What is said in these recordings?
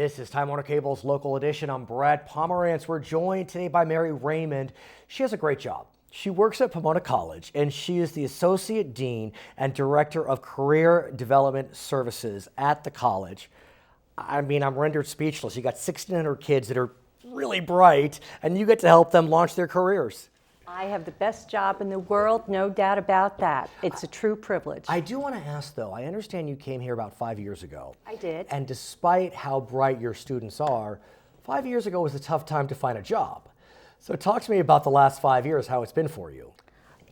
This is Time Warner Cable's Local Edition. I'm Brad Pomerance. We're joined today by Mary Raymond. She has a great job. She works at Pomona College, and she is the Associate Dean and Director of Career Development Services at the college. I mean, I'm rendered speechless. You got 1,600 kids that are really bright, and you get to help them launch their careers. I have the best job in the world, no doubt about that. It's a true privilege. I do want to ask, though, I understand you came here about 5 years ago. I did. And despite how bright your students are, 5 years ago was a tough time to find a job. So talk to me about the last 5 years, how it's been for you.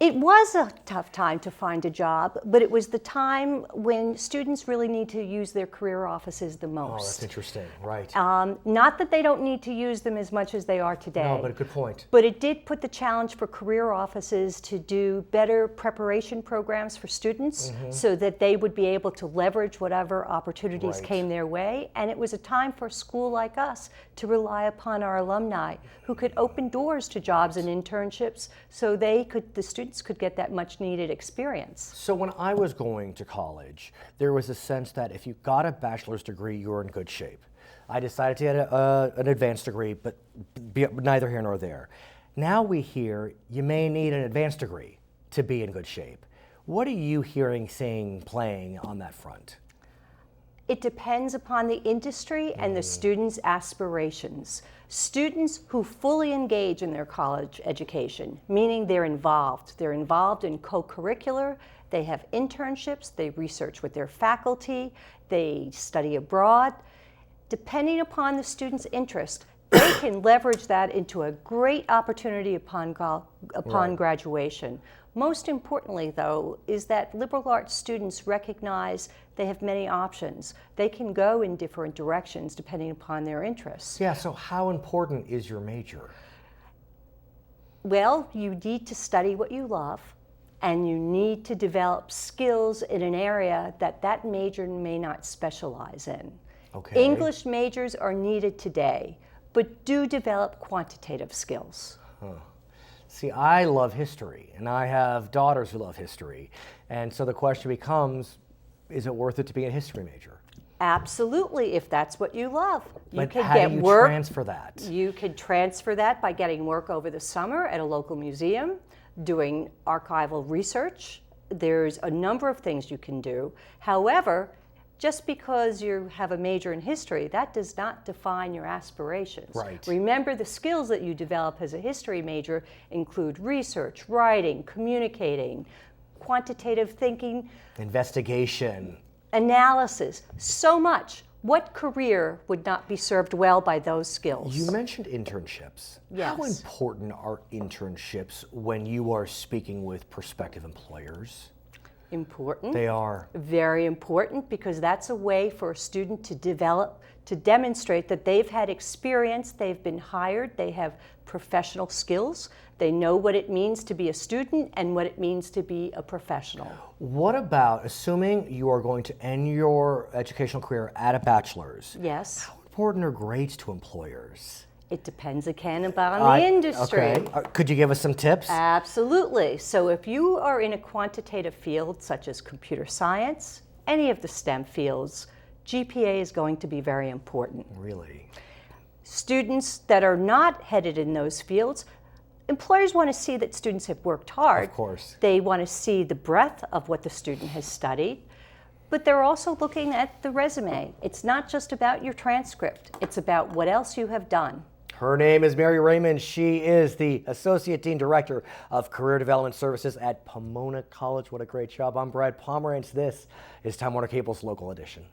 It was a tough time to find a job, but it was the time when students really need to use their career offices the most. Oh, that's interesting, right. Not that they don't need to use them as much as they are today. No, but a good point. But it did put the challenge for career offices to do better preparation programs for students so that they would be able to leverage whatever opportunities came their way. And it was a time for a school like us to rely upon our alumni who could open doors to jobs and internships so the students could get that much needed experience. So when I was going to college, there was a sense that if you got a bachelor's degree, you were in good shape. I decided to get an advanced degree, but neither here nor there. Now we hear you may need an advanced degree to be in good shape. What are you hearing, seeing, playing on that front? It depends upon the industry and the students' aspirations. Students who fully engage in their college education, meaning they're involved in co-curricular, they have internships, they research with their faculty, they study abroad. Depending upon the student's interest, they can leverage that into a great opportunity upon graduation. Most importantly, though, is that liberal arts students recognize they have many options. They can go in different directions depending upon their interests. Yeah, so how important is your major? Well, you need to study what you love, and you need to develop skills in an area that major may not specialize in. Okay. English majors are needed today, but do develop quantitative skills. See, I love history, and I have daughters who love history. And so the question becomes, is it worth it to be a history major? Absolutely, if that's what you love. But how do you transfer that? You could transfer that by getting work over the summer at a local museum, doing archival research. There's a number of things you can do. However, just because you have a major in history, that does not define your aspirations. Right. Remember, the skills that you develop as a history major include research, writing, communicating, quantitative thinking, investigation, analysis, so much. What career would not be served well by those skills? You mentioned internships. Yes. How important are internships when you are speaking with prospective employers? Important. They are. Very important, because that's a way for a student to demonstrate that they've had experience, they've been hired, they have professional skills, they know what it means to be a student and what it means to be a professional. What about, assuming you are going to end your educational career at a bachelor's? Yes. How important are grades to employers? It depends again upon the industry. Okay. Could you give us some tips? Absolutely. So if you are in a quantitative field such as computer science, any of the STEM fields, GPA is going to be very important. Really? Students that are not headed in those fields, employers want to see that students have worked hard. Of course. They want to see the breadth of what the student has studied. But they're also looking at the resume. It's not just about your transcript. It's about what else you have done. Her name is Mary Raymond. She is the Associate Dean Director of Career Development Services at Pomona College. What a great job. I'm Brad Pomerance. This is Time Warner Cable's Local Edition.